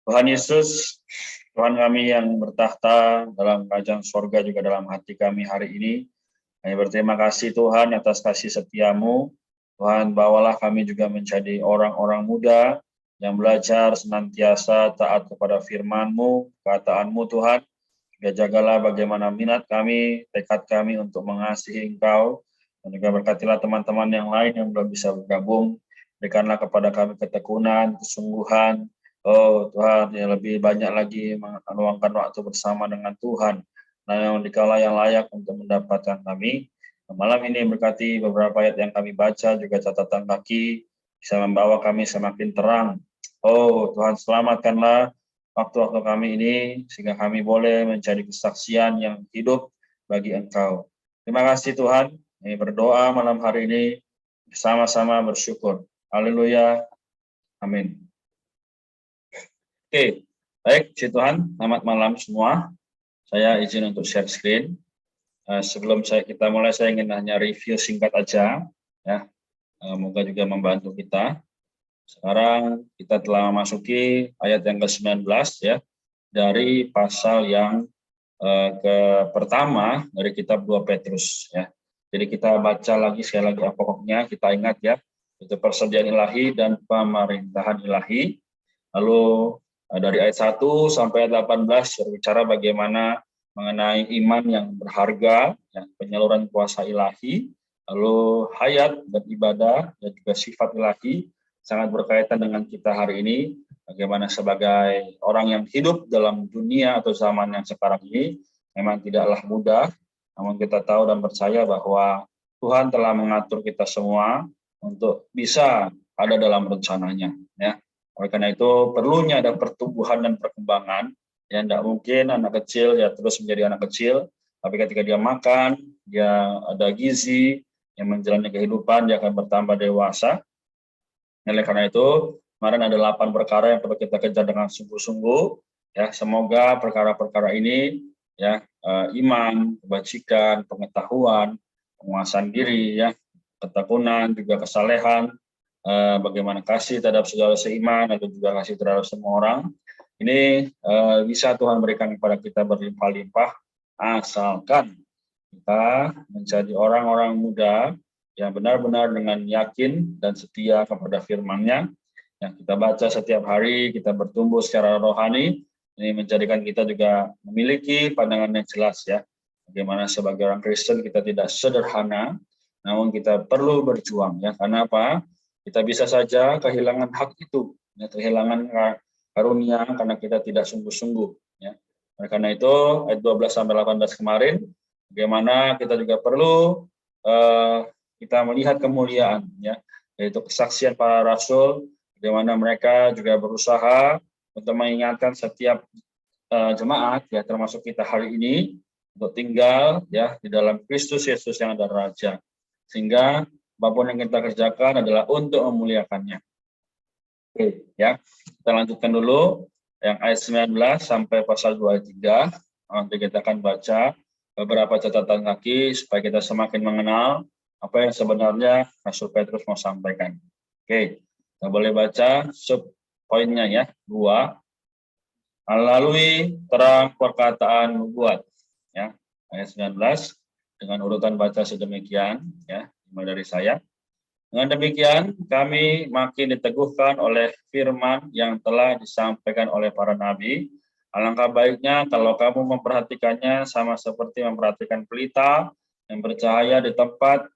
Tuhan Yesus, Tuhan kami yang bertahta dalam kerajaan sorga juga dalam hati kami hari ini. Kami berterima kasih Tuhan atas kasih setiamu. Tuhan, bawalah kami juga menjadi orang-orang muda yang belajar senantiasa taat kepada firman-Mu, kata-Mu Tuhan. Ya, jagalah bagaimana minat kami, tekad kami untuk mengasihi Engkau. Dan juga berkatilah teman-teman yang lain yang belum bisa bergabung. Berikanlah kepada kami ketekunan, kesungguhan. Oh Tuhan, yang lebih banyak lagi meluangkan waktu bersama dengan Tuhan. Nah, yang dikala yang layak untuk mendapatkan kami. Malam ini berkati beberapa ayat yang kami baca, juga catatan kaki, bisa membawa kami semakin terang. Oh Tuhan, selamatkanlah waktu-waktu kami ini, sehingga kami boleh menjadi kesaksian yang hidup bagi Engkau. Terima kasih Tuhan, kami berdoa malam hari ini, bersama-sama bersyukur. Haleluya, amin. Oke, baik, puji Tuhan, selamat malam semua. Saya izin untuk share screen. Sebelum kita mulai, saya ingin hanya review singkat aja, ya. Moga juga membantu kita. Sekarang kita telah memasuki ayat yang ke-19, ya, dari pasal yang pertama dari kitab 2 Petrus, ya. Jadi kita baca lagi sekali lagi pokoknya, kita ingat ya, itu persediaan ilahi dan pemerintahan ilahi. Lalu dari ayat 1 sampai ayat 18 berbicara bagaimana mengenai iman yang berharga, ya, penyaluran kuasa ilahi, lalu hayat dan ibadah dan juga sifat ilahi sangat berkaitan dengan kita hari ini, bagaimana sebagai orang yang hidup dalam dunia atau zaman yang sekarang ini memang tidaklah mudah, namun kita tahu dan percaya bahwa Tuhan telah mengatur kita semua untuk bisa ada dalam rencananya, ya. Oleh karena itu perlunya ada pertumbuhan dan perkembangan. Ya, tidak mungkin anak kecil ya terus menjadi anak kecil, tapi ketika dia makan, dia ada gizi yang menjalani kehidupan, dia akan bertambah dewasa. Oleh karena itu, kemarin ada 8 perkara yang perlu kita kejar dengan sungguh-sungguh. Ya, semoga perkara-perkara ini, ya, iman, kebajikan, pengetahuan, penguasaan diri, ya, ketekunan, juga kesalehan, bagaimana kasih terhadap saudara seiman, atau juga kasih terhadap semua orang. Ini bisa Tuhan berikan kepada kita berlimpah-limpah, asalkan kita menjadi orang-orang muda yang benar-benar dengan yakin dan setia kepada firman-Nya. Yang kita baca setiap hari, kita bertumbuh secara rohani, ini menjadikan kita juga memiliki pandangan yang jelas, ya. Bagaimana sebagai orang Kristen kita tidak sederhana, namun kita perlu berjuang, ya. Karena apa? Kita bisa saja kehilangan hak itu, ya, kehilangan karunia karena kita tidak sungguh-sungguh, ya. Oleh karena itu ayat 12 sampai 18 kemarin, bagaimana kita juga perlu kita melihat kemuliaan, ya, yaitu kesaksian para rasul, bagaimana mereka juga berusaha untuk mengingatkan setiap jemaat, ya, termasuk kita hari ini, untuk tinggal, ya, di dalam Kristus Yesus yang ada Raja, sehingga apapun yang kita kerjakan adalah untuk memuliakannya. Oke, ya, kita lanjutkan dulu yang ayat 19 sampai pasal 23. Nanti kita akan baca beberapa catatan kaki supaya kita semakin mengenal apa yang sebenarnya Rasul Petrus mau sampaikan. Oke, kita boleh baca sub poinnya, ya, 2. Melalui terang perkataan nubuat, ya, ayat 19 dengan urutan baca sedemikian, ya, mulai dari saya. Dengan demikian, kami makin diteguhkan oleh firman yang telah disampaikan oleh para nabi. Alangkah baiknya kalau kamu memperhatikannya sama seperti memperhatikan pelita yang bercahaya di tempat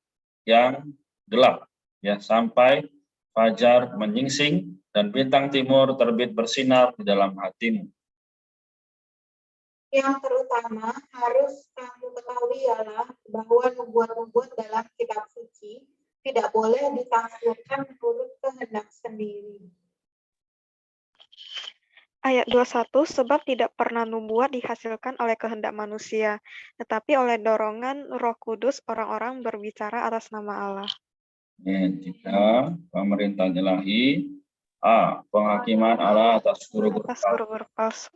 yang gelap, ya, sampai fajar menyingsing dan bintang timur terbit bersinar di dalam hatimu. Yang terutama harus kamu ketahui ialah bahwa nubuat-nubuat dalam kitab suci tidak boleh ditafsirkan menurut kehendak sendiri. Ayat 21, sebab tidak pernah nubuat dihasilkan oleh kehendak manusia, tetapi oleh dorongan Roh Kudus orang-orang berbicara atas nama Allah. Jika pemerintahan ilahi, penghakiman Allah atas guru-guru palsu.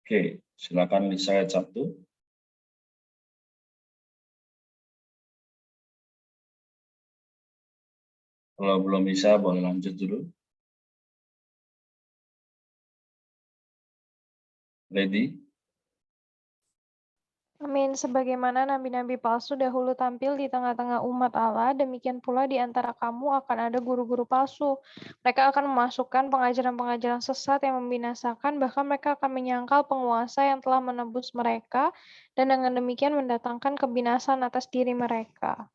Oke, silakan di ayat 1. Kalau belum bisa, boleh lanjut dulu. Lady? Amin. Sebagaimana nabi-nabi palsu dahulu tampil di tengah-tengah umat Allah, demikian pula di antara kamu akan ada guru-guru palsu. Mereka akan memasukkan pengajaran-pengajaran sesat yang membinasakan, bahkan mereka akan menyangkal penguasa yang telah menebus mereka, dan dengan demikian mendatangkan kebinasan atas diri mereka.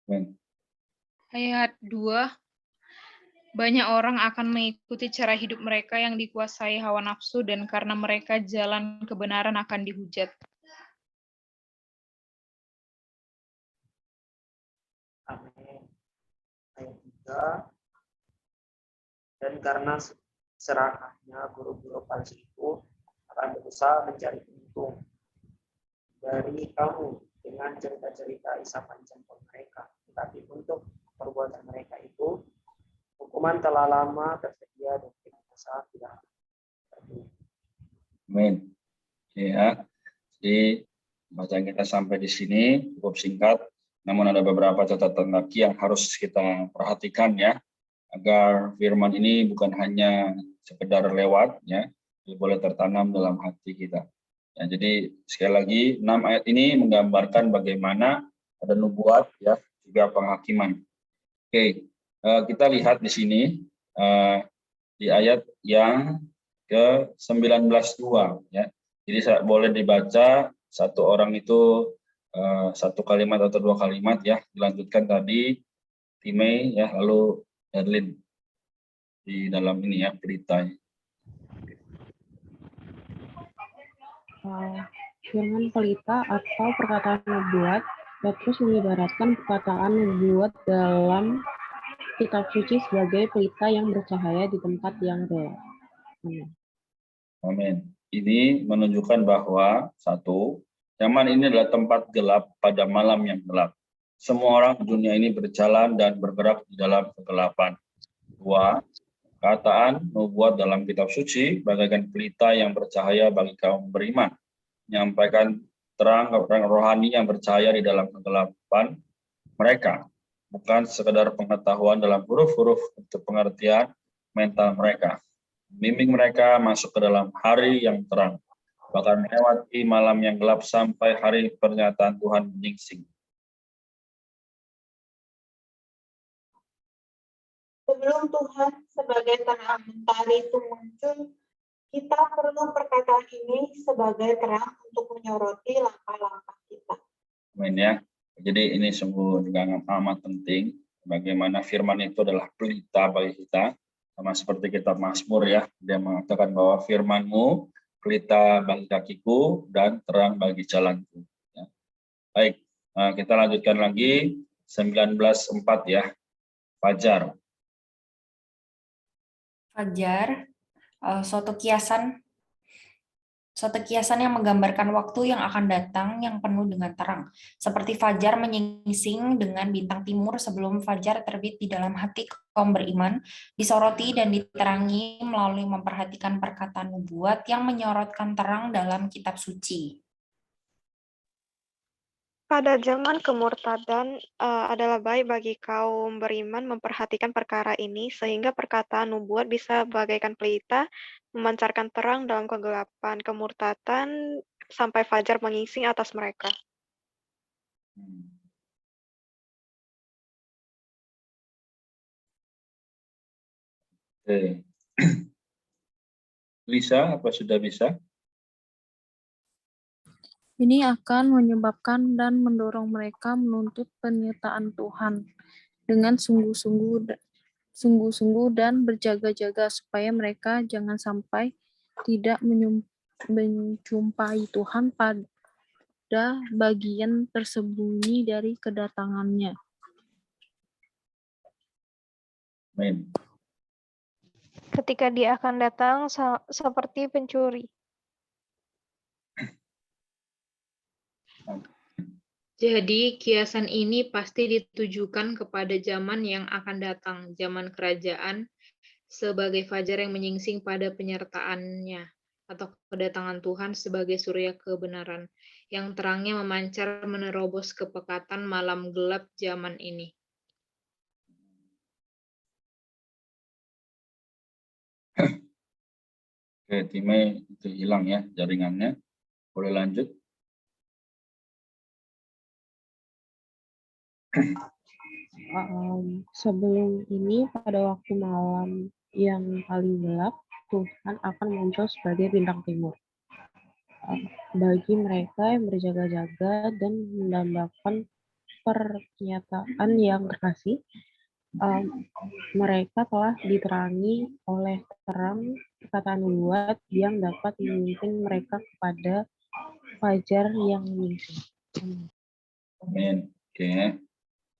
Amin. Ayat 2. Banyak orang akan mengikuti cara hidup mereka yang dikuasai hawa nafsu, dan karena mereka jalan kebenaran akan dihujat. Amin. Ayat 3. Dan karena serakahnya guru-guru palsu itu akan berusaha mencari untung dari kamu dengan cerita-cerita isapan jempol mereka. Tetapi untuk perbuatan mereka itu, hukuman telah lama tersedia dan binasa tidak terjadi. Amin. Ya, jadi bacaan kita sampai di sini cukup singkat, namun ada beberapa catatan kaki yang harus kita perhatikan ya, agar firman ini bukan hanya sekedar lewat ya, boleh tertanam dalam hati kita. Ya, jadi sekali lagi 6 ayat ini menggambarkan bagaimana ada nubuat ya, juga penghakiman. Oke, kita lihat di sini di ayat yang ke-19.2 ya. Jadi boleh dibaca satu orang itu satu kalimat atau dua kalimat ya, dilanjutkan tadi Timei ya, lalu Erlin di dalam ini ya beritanya. Firman pelita atau perkataan nubuat, Petrus mengibaratkan perkataan nubuat dalam kitab suci sebagai pelita yang bercahaya di tempat yang gelap. Amin. Ini menunjukkan bahwa satu, zaman ini adalah tempat gelap pada malam yang gelap. Semua orang di dunia ini berjalan dan bergerak di dalam kegelapan. Dua, perkataan nubuat dalam kitab suci bagaikan pelita yang bercahaya bagi kaum beriman, menyampaikan terang rohani yang bercahaya di dalam kegelapan mereka, bukan sekedar pengetahuan dalam huruf-huruf untuk pengertian mental mereka. Bimbing mereka masuk ke dalam hari yang terang, bahkan melewati malam yang gelap sampai hari pernyataan Tuhan menyingsing. Sebelum Tuhan sebagai terang mentari itu muncul, kita perlu perkataan ini sebagai terang untuk menyoroti langkah-langkah kita. Amin ya. Jadi ini sungguh juga amat penting, bagaimana firman itu adalah pelita bagi kita. Sama seperti kitab Mazmur ya, dia mengatakan bahwa firman-Mu pelita bagi kakiku dan terang bagi jalanku. Ya. Baik, kita lanjutkan lagi 19.4 ya, Fajar. Fajar, suatu kiasan yang menggambarkan waktu yang akan datang yang penuh dengan terang. Seperti fajar menyingsing dengan bintang timur sebelum fajar terbit di dalam hati kaum beriman, disoroti dan diterangi melalui memperhatikan perkataan nubuat yang menyorotkan terang dalam kitab suci. Pada zaman kemurtadan adalah baik bagi kaum beriman memperhatikan perkara ini, sehingga perkataan nubuat bisa bagaikan pelita, memancarkan terang dalam kegelapan kemurtadan sampai fajar menyingsing atas mereka. Oke. Lisa, apa sudah bisa? Ini akan menyebabkan dan mendorong mereka menuntut penyertaan Tuhan dengan sungguh-sungguh dan berjaga-jaga supaya mereka jangan sampai tidak menjumpai Tuhan pada bagian tersembunyi dari kedatangannya. Amin. Ketika dia akan datang seperti pencuri. Jadi, kiasan ini pasti ditujukan kepada zaman yang akan datang, zaman kerajaan, sebagai fajar yang menyingsing pada penyertaannya. atau kedatangan Tuhan sebagai surya kebenaran, yang terangnya memancar menerobos kepekatan malam gelap zaman ini. Oke, Time itu hilang ya jaringannya. Boleh lanjut. Sebelum ini, pada waktu malam yang paling gelap, Tuhan akan muncul sebagai bintang timur. Bagi mereka yang berjaga-jaga dan mendambakan pernyataan yang terkasih, mereka telah diterangi oleh terang perkataan nubuat yang dapat memimpin mereka kepada fajar yang menyingsing. Amin. Oke.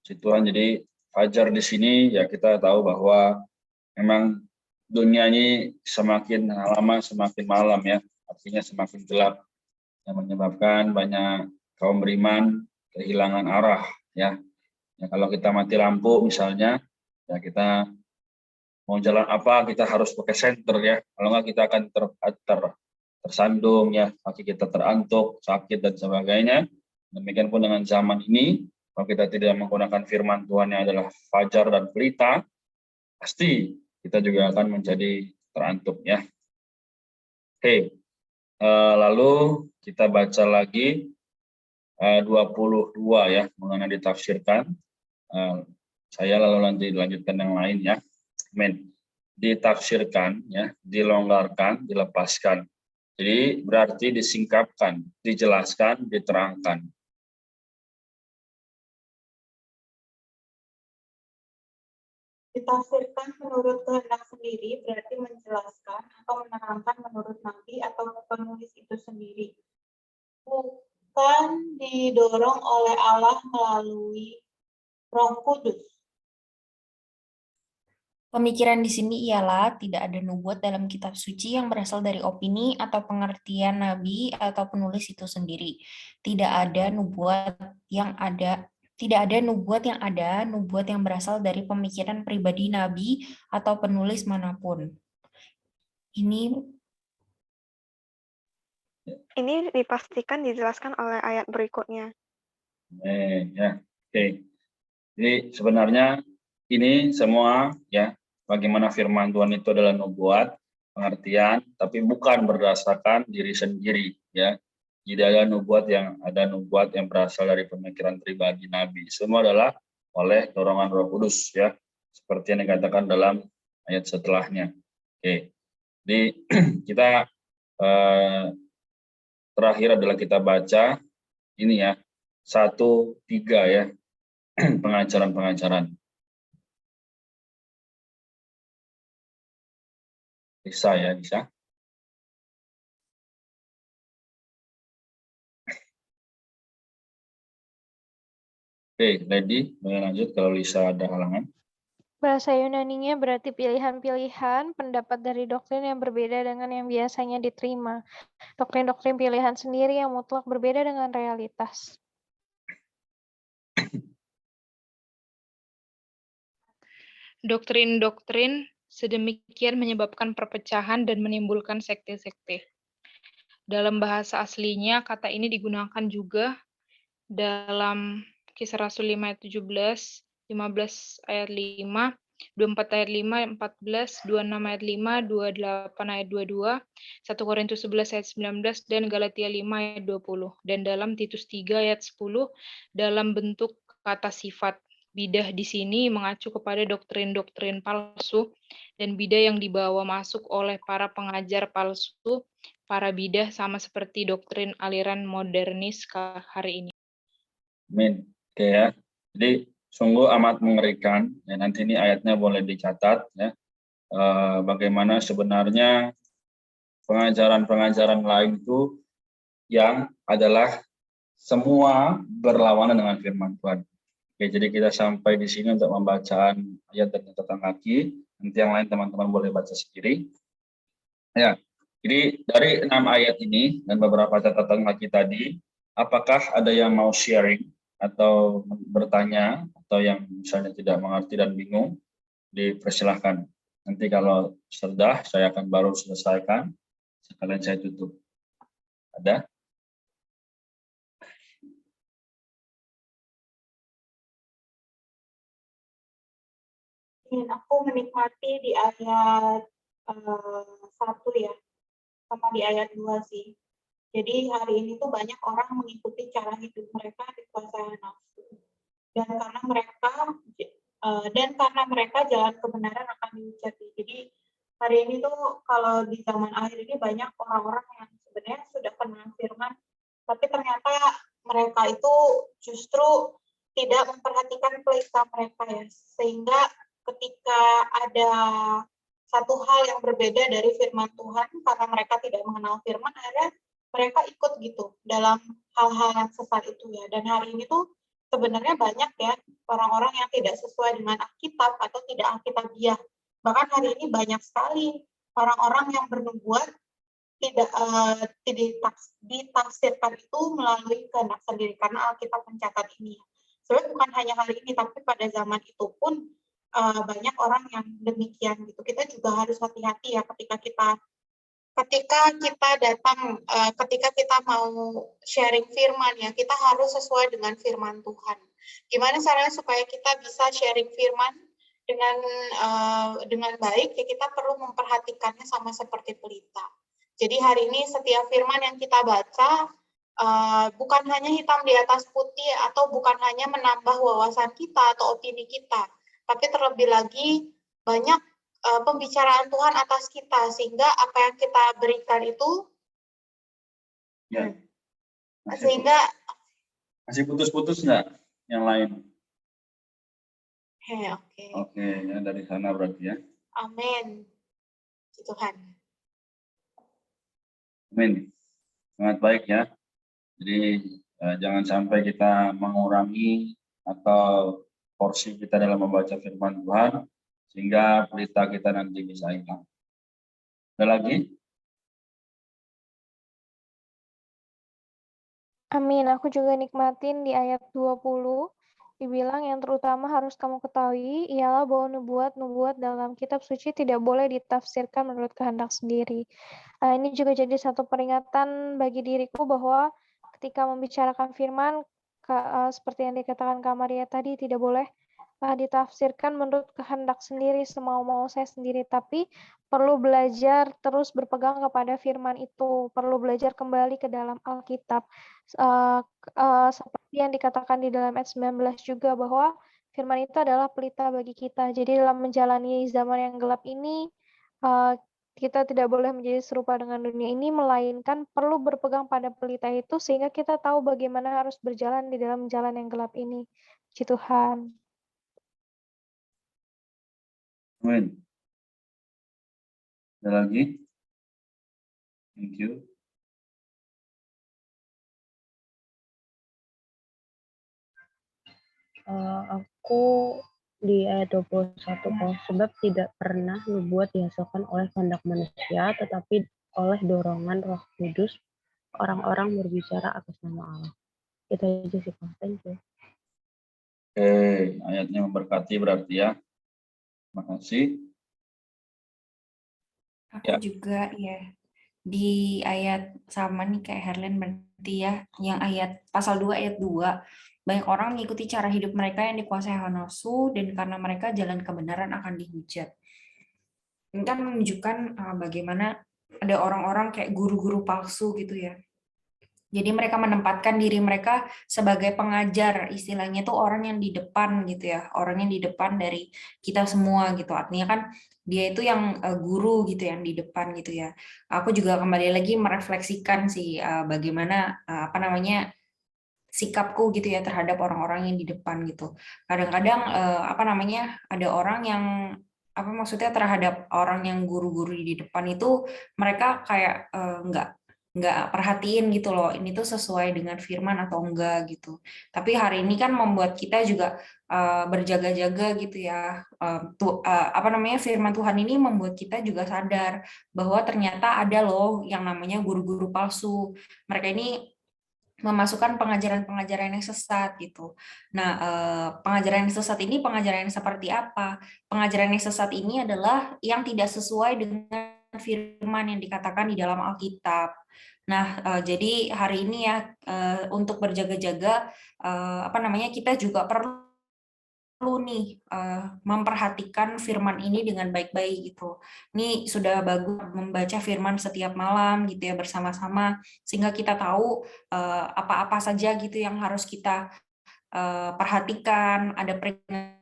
Tuhan, jadi fajar di sini ya kita tahu bahwa memang dunia ini semakin lama semakin malam ya, artinya semakin gelap, yang menyebabkan banyak kaum beriman kehilangan arah ya. Ya kalau kita mati lampu misalnya, ya kita mau jalan apa kita harus pakai senter ya, kalau nggak kita akan tersandung ya, kaki kita terantuk, sakit dan sebagainya. Demikian pun dengan zaman ini, kalau kita tidak menggunakan firman Tuhan yang adalah fajar dan pelita, pasti kita juga akan menjadi terantuk ya. Oke, lalu kita baca lagi 22 ya, mengenai ditafsirkan. Saya lalu nanti dilanjutkan yang lain ya. Amin. Ditafsirkan ya, dilonggarkan, dilepaskan. Jadi berarti disingkapkan, dijelaskan, diterangkan. Ditafsirkan menurut kehendak sendiri berarti menjelaskan atau menerangkan menurut nabi atau penulis itu sendiri. Bukan didorong oleh Allah melalui Roh Kudus. Pemikiran di sini ialah tidak ada nubuat dalam kitab suci yang berasal dari opini atau pengertian nabi atau penulis itu sendiri. Tidak ada nubuat yang ada nubuat yang berasal dari pemikiran pribadi nabi atau penulis manapun. Ini dipastikan dijelaskan oleh ayat berikutnya. Ya, oke. Jadi sebenarnya ini semua ya, bagaimana firman Tuhan itu adalah nubuat, pengertian, tapi bukan berdasarkan diri sendiri ya. Tidak ada nubuat yang berasal dari pemikiran pribadi Nabi. Semua adalah oleh dorongan Roh Kudus ya, seperti yang dikatakan dalam ayat setelahnya. Oke, jadi kita terakhir adalah kita baca ini ya 1-3 ya, pengajaran-pengajaran. Bisa ya, bisa. Oke, Lady, boleh lanjut kalau Lisa ada halangan. Bahasa Yunaninya berarti pilihan-pilihan, pendapat dari doktrin yang berbeda dengan yang biasanya diterima. Doktrin-doktrin pilihan sendiri yang mutlak berbeda dengan realitas. Doktrin-doktrin sedemikian menyebabkan perpecahan dan menimbulkan sekte-sekte. Dalam bahasa aslinya, kata ini digunakan juga dalam Kisah Rasul 5 ayat 17, 15 ayat 5, 24 ayat 5, 14, 26 ayat 5, 28 ayat 22, 1 Korintus 11 ayat 19, dan Galatia 5 ayat 20. Dan dalam Titus 3 ayat 10, dalam bentuk kata sifat. Bidah di sini mengacu kepada doktrin-doktrin palsu dan bidah yang dibawa masuk oleh para pengajar palsu. Para bidah sama seperti doktrin aliran modernis hari ini. Amin. Oke ya. Jadi sungguh amat mengerikan. Ya, nanti ini ayatnya boleh dicatat ya. Bagaimana sebenarnya pengajaran-pengajaran lain itu yang adalah semua berlawanan dengan firman Tuhan. Oke, jadi kita sampai di sini untuk pembacaan ayat dan catatan kaki. Nanti yang lain teman-teman boleh baca sendiri. Ya. Jadi dari 6 ayat ini dan beberapa catatan kaki tadi, apakah ada yang mau sharing atau bertanya atau yang misalnya tidak mengerti dan bingung, dipersilahkan. Nanti kalau sudah, saya akan baru selesaikan Sekalian saya tutup. Ada? Aku menikmati di ayat 1 ya, sama di ayat 2 sih. Jadi hari ini tuh banyak orang mengikuti cara hidup mereka dikuasai nafsu. Dan karena mereka jalan kebenaran akan dihujati. Jadi hari ini tuh kalau di zaman akhir ini banyak orang-orang yang sebenarnya sudah kenal firman, tapi ternyata mereka itu justru tidak memperhatikan pelita mereka ya, sehingga ketika ada satu hal yang berbeda dari firman Tuhan, karena mereka tidak mengenal firman, akhirnya mereka ikut gitu dalam hal-hal yang sesat itu ya. Dan hari ini tuh sebenarnya banyak ya orang-orang yang tidak sesuai dengan Alkitab atau tidak Alkitabiah. Bahkan hari ini banyak sekali orang-orang yang bernubuat tidak ditafsirkan itu melalui kehendak sendiri, karena Alkitab mencatat ini. Sebenarnya bukan hanya hari ini, tapi pada zaman itu pun banyak orang yang demikian gitu. Kita juga harus hati-hati ya ketika kita datang, ketika kita mau sharing firman ya, kita harus sesuai dengan firman Tuhan. Gimana caranya supaya kita bisa sharing firman dengan baik? Ya kita perlu memperhatikannya sama seperti pelita. Jadi hari ini setiap firman yang kita baca bukan hanya hitam di atas putih atau bukan hanya menambah wawasan kita atau opini kita, tapi terlebih lagi banyak pembicaraan Tuhan atas kita, sehingga apa yang kita berikan itu Ya. Masih putus-putus nggak yang lain? Oke. Oke, ya dari sana berarti ya. Amin. Tuhan. Amin. Sangat baik ya. Jadi jangan sampai kita mengurangi atau porsi kita dalam membaca firman Tuhan, sehingga pelita kita nanti bisa hilang. Ada lagi? Amin. Aku juga nikmatin di ayat 20, dibilang yang terutama harus kamu ketahui ialah bahwa nubuat dalam kitab suci tidak boleh ditafsirkan menurut kehendak sendiri. Ini juga jadi satu peringatan bagi diriku bahwa ketika membicarakan firman, seperti yang dikatakan Kak Maria tadi, tidak boleh ditafsirkan menurut kehendak sendiri, semau-mau saya sendiri, tapi perlu belajar terus berpegang kepada firman itu, perlu belajar kembali ke dalam Alkitab. Seperti yang dikatakan di dalam ayat 19 juga, bahwa firman itu adalah pelita bagi kita. Jadi dalam menjalani zaman yang gelap ini, kita tidak boleh menjadi serupa dengan dunia ini, melainkan perlu berpegang pada pelita itu, sehingga kita tahu bagaimana harus berjalan di dalam jalan yang gelap ini. Puji Tuhan. Amin. Ada lagi? Thank you. Aku di ayat 21, sebab tidak pernah nubuat dihasilkan oleh kehendak manusia, tetapi oleh dorongan Roh Kudus orang-orang berbicara atas nama Allah. Itu aja sih, Pak. Thank you. Oke, ayatnya memberkati berarti ya. Terima kasih. Aku juga ya di ayat sama nih kayak Herlen berarti ya, yang ayat pasal 2 ayat 2, banyak orang mengikuti cara hidup mereka yang dikuasai hawa nafsu, dan karena mereka jalan kebenaran akan dihujat. Ini kan menunjukkan bagaimana ada orang-orang kayak guru-guru palsu gitu ya. Jadi mereka menempatkan diri mereka sebagai pengajar, istilahnya tuh orang yang di depan gitu ya, orang yang di depan dari kita semua gitu. Artinya kan dia itu yang guru gitu, yang di depan gitu ya. Aku juga kembali lagi merefleksikan sih bagaimana sikapku gitu ya terhadap orang-orang yang di depan gitu. Kadang-kadang ada orang yang maksudnya terhadap orang yang guru-guru di depan itu mereka kayak nggak perhatiin gitu loh, ini tuh sesuai dengan firman atau enggak gitu. Tapi hari ini kan membuat kita juga berjaga-jaga gitu ya. Firman Tuhan ini membuat kita juga sadar bahwa ternyata ada loh yang namanya guru-guru palsu. Mereka ini memasukkan pengajaran-pengajaran yang sesat gitu. Nah, pengajaran yang sesat ini pengajaran yang seperti apa? Pengajaran yang sesat ini adalah yang tidak sesuai dengan firman yang dikatakan di dalam Alkitab. Nah, jadi hari ini ya untuk berjaga-jaga, kita juga perlu nih memperhatikan firman ini dengan baik-baik gitu. Ini sudah bagus membaca firman setiap malam gitu ya bersama-sama, sehingga kita tahu apa-apa saja gitu yang harus kita perhatikan, ada peringatan.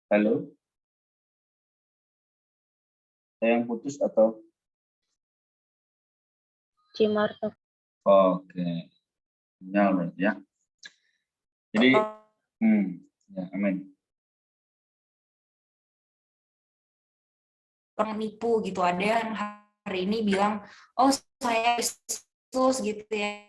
Halo, saya yang putus atau? Cimarta. Oke, sinyal berarti ya. Jadi, ya, amin. Penipu gitu, ada yang hari ini bilang, oh saya Kristus gitu ya.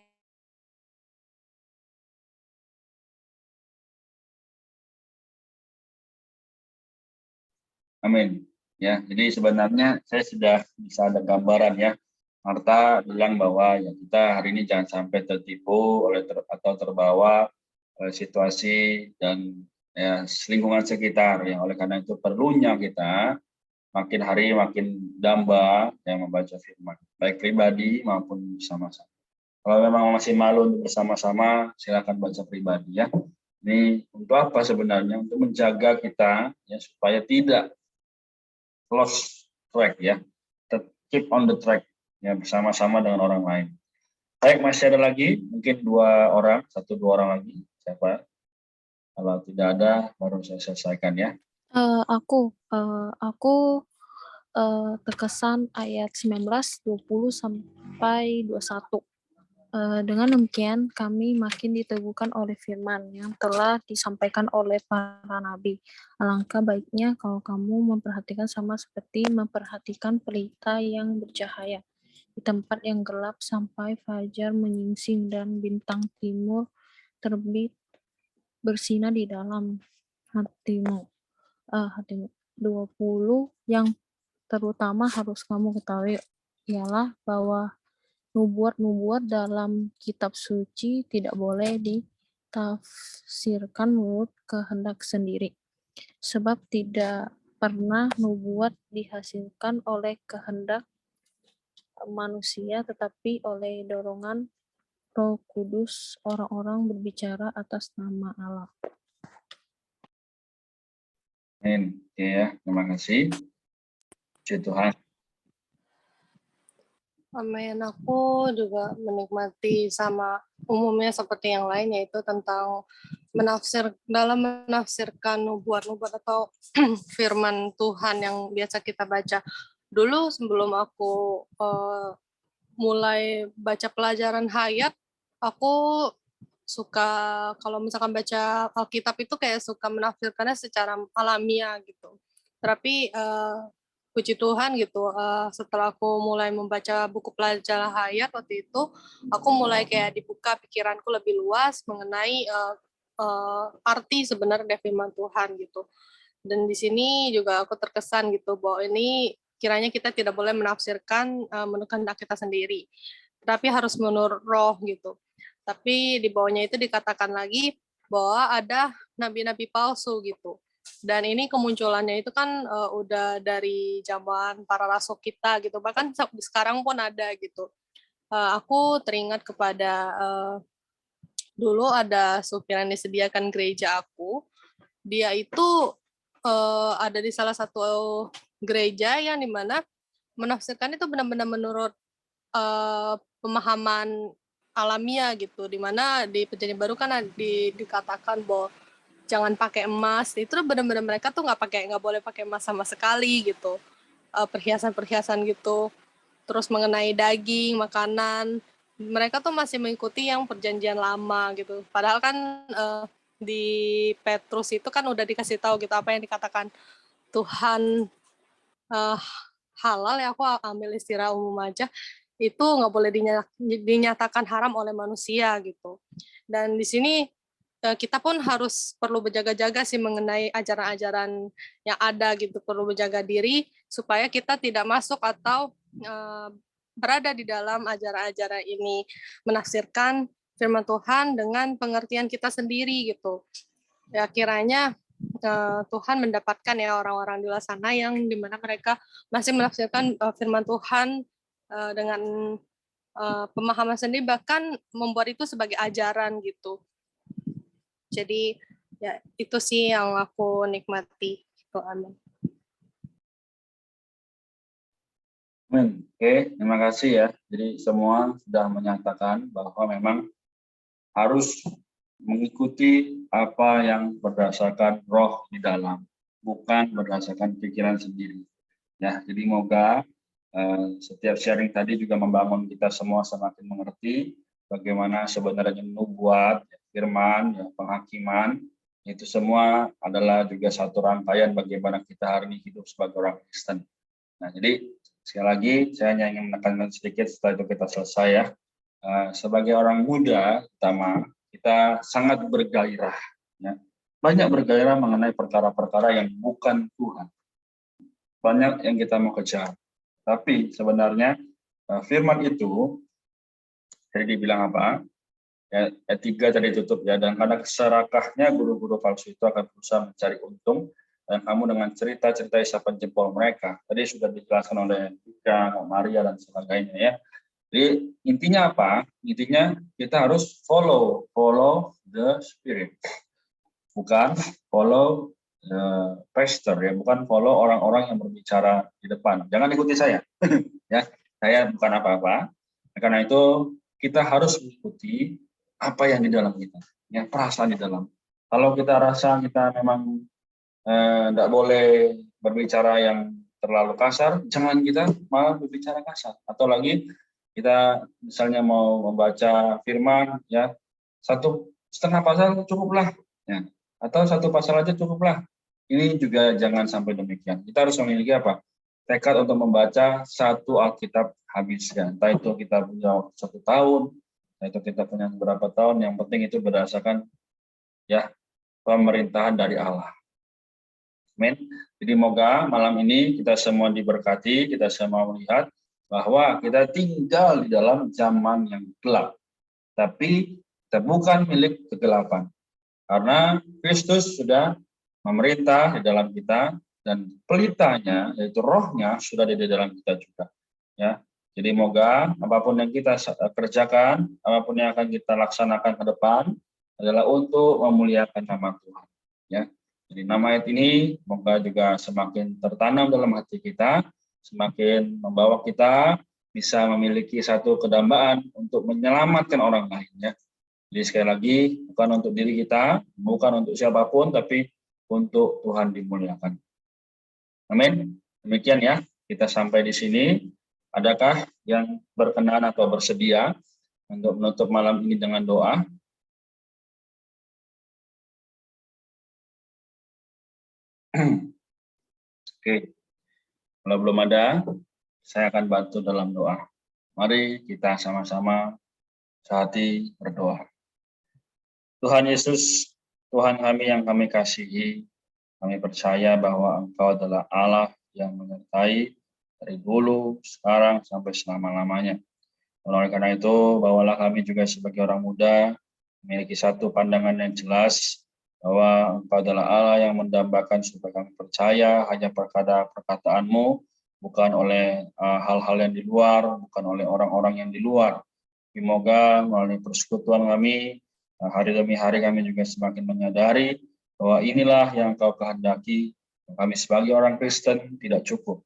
Amin. Ya, jadi sebenarnya saya sudah bisa ada gambaran ya. Marta bilang bahwa ya kita hari ini jangan sampai tertipu atau terbawa oleh situasi dan ya lingkungan sekitar ya. Oleh karena itu perlunya kita makin hari makin damba yang membaca firman, baik pribadi maupun bersama-sama. Kalau memang masih malu untuk bersama-sama, silakan baca pribadi ya. Ini untuk apa sebenarnya? Untuk menjaga kita ya supaya tidak lost track ya, keep on the track ya bersama-sama dengan orang lain. Baik, masih ada lagi mungkin dua orang lagi, siapa? Kalau tidak ada baru saya selesaikan ya. Aku terkesan ayat 19, 20 sampai 21. Dengan demikian kami makin diteguhkan oleh firman yang telah disampaikan oleh para nabi. Alangkah baiknya kalau kamu memperhatikan sama seperti memperhatikan pelita yang bercahaya di tempat yang gelap sampai fajar menyingsing dan bintang timur terbit bersinar di dalam hatimu. 20 yang terutama harus kamu ketahui ialah bahwa nubuat-nubuat dalam kitab suci tidak boleh ditafsirkan menurut kehendak sendiri. Sebab tidak pernah nubuat dihasilkan oleh kehendak manusia, tetapi oleh dorongan Roh Kudus orang-orang berbicara atas nama Allah. Amin. Oke ya, terima kasih. Puji Tuhan. Amin. Aku juga menikmati sama umumnya seperti yang lain, yaitu tentang menafsirkan nubuat-nubuat atau firman Tuhan yang biasa kita baca. Dulu sebelum aku mulai baca pelajaran hayat, aku suka kalau misalkan baca Alkitab itu kayak suka menafsirkannya secara alamiah gitu. Tapi puji Tuhan gitu, setelah aku mulai membaca buku pelajaran hayat waktu itu, aku mulai kayak dibuka pikiranku lebih luas mengenai arti sebenarnya firman Tuhan gitu. Dan di sini juga aku terkesan gitu bahwa ini kiranya kita tidak boleh menafsirkan menurut kehendak kita sendiri, tapi harus menurut Roh gitu. Tapi di bawahnya itu dikatakan lagi bahwa ada nabi-nabi palsu gitu. Dan ini kemunculannya itu kan udah dari zaman para rasul kita gitu, bahkan sekarang pun ada gitu. Aku teringat kepada dulu ada supir yang disediakan gereja aku, dia itu ada di salah satu gereja yang dimana menafsirkan itu benar-benar menurut pemahaman alamiah gitu, dimana di Perjanjian Baru kan dikatakan bahwa jangan pakai emas, itu benar-benar mereka tuh nggak boleh pakai emas sama sekali gitu, perhiasan-perhiasan gitu. Terus mengenai daging, makanan, mereka tuh masih mengikuti yang Perjanjian Lama gitu. Padahal kan di Petrus itu kan udah dikasih tahu gitu apa yang dikatakan Tuhan halal ya, aku ambil istilah umum aja, itu nggak boleh dinyatakan haram oleh manusia gitu. Dan di sini kita pun harus perlu berjaga-jaga sih mengenai ajaran-ajaran yang ada gitu, perlu berjaga diri supaya kita tidak masuk atau berada di dalam ajaran-ajaran ini, menafsirkan firman Tuhan dengan pengertian kita sendiri gitu. Ya kiranya Tuhan mendapatkan ya orang-orang di luar sana yang dimana mereka masih menafsirkan firman Tuhan dengan pemahaman sendiri, bahkan membuat itu sebagai ajaran gitu. Jadi ya itu sih yang aku nikmati. Gitu, amin. Amin. Oke, terima kasih ya. Jadi semua sudah menyatakan bahwa memang harus mengikuti apa yang berdasarkan roh di dalam, bukan berdasarkan pikiran sendiri. Ya, jadi moga setiap sharing tadi juga membangun kita semua semakin mengerti bagaimana sebenarnya nubuat, firman, ya, penghakiman, itu semua adalah juga satu rangkaian bagaimana kita hari ini hidup sebagai orang Kristen. Nah, jadi sekali lagi saya hanya ingin menekankan sedikit, setelah itu kita selesai ya. Sebagai orang muda, pertama kita sangat bergairah, ya. Banyak bergairah mengenai perkara-perkara yang bukan Tuhan. Banyak yang kita mau kejar. Tapi sebenarnya firman itu, jadi dibilang apa? Ya, ayat 3 tadi tutup ya, dan karena keserakahnya guru-guru palsu itu akan berusaha mencari untung, dan kamu dengan cerita-cerita isapan jempol mereka. Tadi sudah dijelaskan oleh Ika, Maria, dan sebagainya ya. Jadi intinya apa? Intinya kita harus follow the spirit, bukan follow pastor ya, bukan follow orang-orang yang berbicara di depan. Jangan ikuti saya, ya. Saya bukan apa-apa. Karena itu kita harus mengikuti apa yang di dalam kita, ya, perasaan di dalam. Kalau kita rasa kita memang tidak boleh berbicara yang terlalu kasar, jangan kita malah berbicara kasar. Atau lagi kita misalnya mau membaca firman, ya 1,5 pasal cukuplah, ya, atau 1 pasal aja cukuplah. Ini juga jangan sampai demikian. Kita harus memiliki apa? Tekad untuk membaca 1 Alkitab habis, ya. Entah itu kita punya 1 tahun, entah itu kita punya beberapa tahun. Yang penting itu berdasarkan ya pemerintahan dari Allah. Amin. Jadi moga malam ini kita semua diberkati, kita semua melihat bahwa kita tinggal di dalam zaman yang gelap. Tapi kita bukan milik kegelapan. Karena Kristus sudah memerintah di dalam kita, dan pelitanya, yaitu rohnya, sudah ada di dalam kita juga. Ya. Jadi moga apapun yang kita kerjakan, apapun yang akan kita laksanakan ke depan, adalah untuk memuliakan nama Tuhan. Ya. Jadi nama ayat ini moga juga semakin tertanam dalam hati kita, semakin membawa kita bisa memiliki satu kedambaan untuk menyelamatkan orang lain. Ya. Jadi sekali lagi, bukan untuk diri kita, bukan untuk siapapun, tapi untuk Tuhan dimuliakan. Amin. Demikian ya, kita sampai di sini. Adakah yang berkenan atau bersedia untuk menutup malam ini dengan doa? Oke. Kalau belum ada, saya akan bantu dalam doa. Mari kita sama-sama sehati berdoa. Tuhan Yesus, Tuhan kami yang kami kasihi, kami percaya bahwa Engkau adalah Allah yang menyertai dari dulu, sekarang, sampai selama-lamanya. Oleh karena itu, bawalah kami juga sebagai orang muda memiliki satu pandangan yang jelas bahwa Engkau adalah Allah yang mendambakan supaya kami percaya hanya perkata-perkataanmu, bukan oleh hal-hal yang di luar, bukan oleh orang-orang yang di luar. Semoga melalui persekutuan kami, hari demi hari kami juga semakin menyadari bahwa inilah yang Engkau kehendaki. Kami sebagai orang Kristen tidak cukup.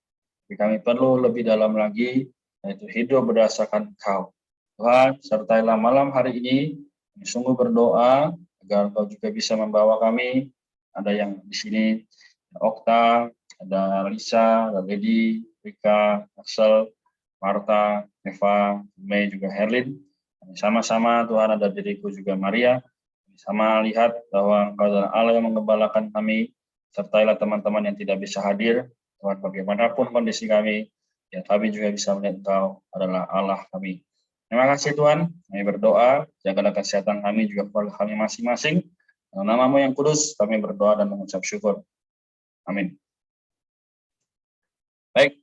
Tapi kami perlu lebih dalam lagi, yaitu hidup berdasarkan Engkau. Tuhan, sertailah malam hari ini, kami sungguh berdoa agar Engkau juga bisa membawa kami. Ada yang di sini, Okta, ada Lisa, ada Lady, Rika, Axel, Marta, Eva, Mei, juga Herlin. Sama-sama Tuhan, ada diriku juga Maria. Sama lihat bahwa Engkau adalah Allah yang mengembalakan kami. Sertailah teman-teman yang tidak bisa hadir. Tuhan, bagaimanapun kondisi kami, ya kami juga bisa melihat Engkau adalah Allah kami. Terima kasih Tuhan, kami berdoa, jagalah kesehatan kami juga keluarga kami masing-masing, Dalam nama-Mu yang kudus, kami berdoa dan mengucap syukur. Amin. Baik,